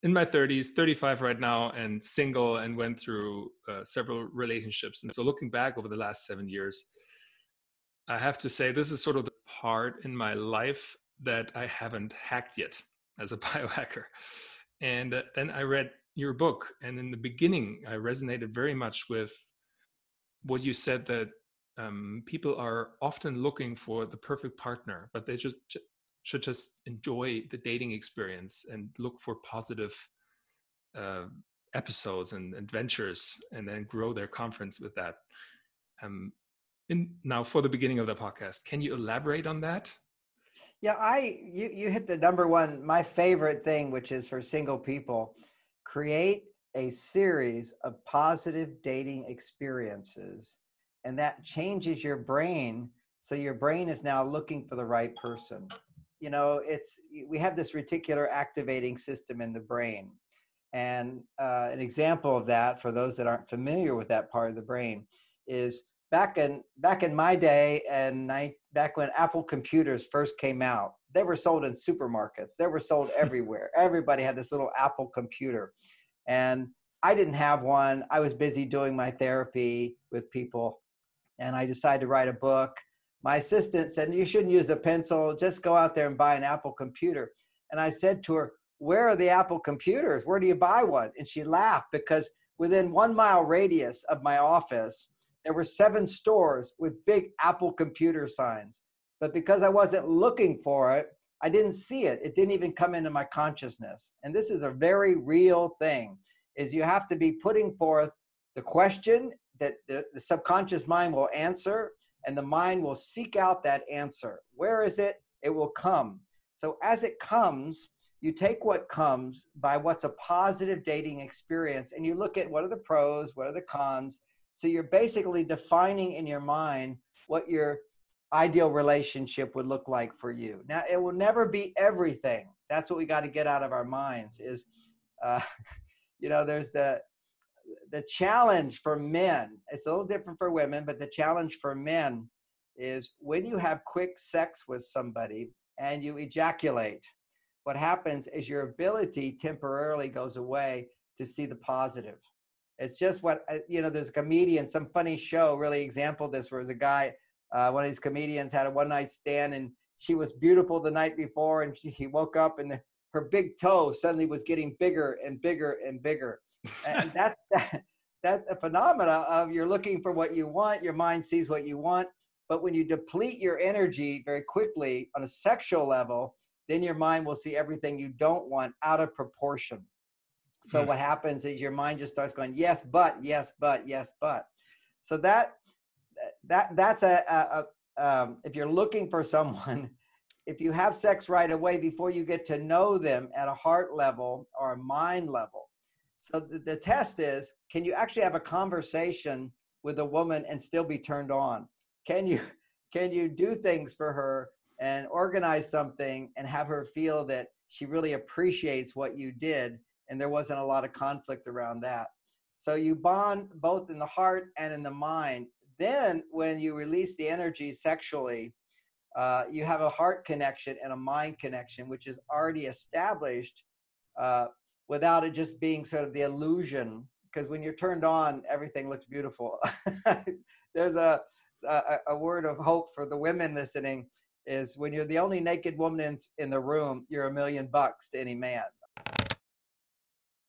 in my 30s, 35 right now, and single, and went through several relationships. And so looking back over the last 7 years, I have to say this is sort of the part in my life that I haven't hacked yet as a biohacker. And then I read your book, and in the beginning, I resonated very much with what you said, that people are often looking for the perfect partner, but they should just enjoy the dating experience and look for positive uh, episodes and adventures, and then grow their confidence with that. Um, Now, for the beginning of the podcast, can you elaborate on that? Yeah, you hit the number one, my favorite thing, which is for single people: create a series of positive dating experiences, and that changes your brain. So your brain is now looking for the right person. You know, we have this reticular activating system in the brain. And an example of that, for those that aren't familiar with that part of the brain, is back in my day, and back when Apple computers first came out, they were sold in supermarkets. They were sold everywhere. Everybody had this little Apple computer, and I didn't have one. I was busy doing my therapy with people, and I decided to write a book. My assistant said, "You shouldn't use a pencil. Just go out there and buy an Apple computer." And I said to her, "Where are the Apple computers? Where do you buy one?" And she laughed, because within 1 mile radius of my office, there were 7 stores with big Apple computer signs. But because I wasn't looking for it, I didn't see it. It didn't even come into my consciousness. And this is a very real thing, is you have to be putting forth the question that the subconscious mind will answer, and the mind will seek out that answer. Where is it? It will come. So as it comes, you take what comes by what's a positive dating experience, and you look at what are the pros, what are the cons. So you're basically defining in your mind what your ideal relationship would look like for you. Now, it will never be everything. That's what we got to get out of our minds is, uh, there's the challenge for men. It's a little different for women, but the challenge for men is when you have quick sex with somebody and you ejaculate, what happens is your ability temporarily goes away to see the positive. It's just what, there's a comedian, some funny show really exampled this, where there's a guy, one of these comedians had a one night stand, and she was beautiful the night before, and he woke up and her big toe suddenly was getting bigger and bigger and bigger. And that's a phenomena of, you're looking for what you want, your mind sees what you want, but when you deplete your energy very quickly on a sexual level, then your mind will see everything you don't want out of proportion. So what happens is your mind just starts going, yes, but, yes, but, yes, but. So that's if you're looking for someone, if you have sex right away before you get to know them at a heart level or a mind level. So the test is, can you actually have a conversation with a woman and still be turned on? Can you do things for her and organize something and have her feel that she really appreciates what you did, and there wasn't a lot of conflict around that? So you bond both in the heart and in the mind. Then when you release the energy sexually, you have a heart connection and a mind connection, which is already established without it just being sort of the illusion. Because when you're turned on, everything looks beautiful. There's a word of hope for the women listening, is when you're the only naked woman in the room, you're $1 million to any man.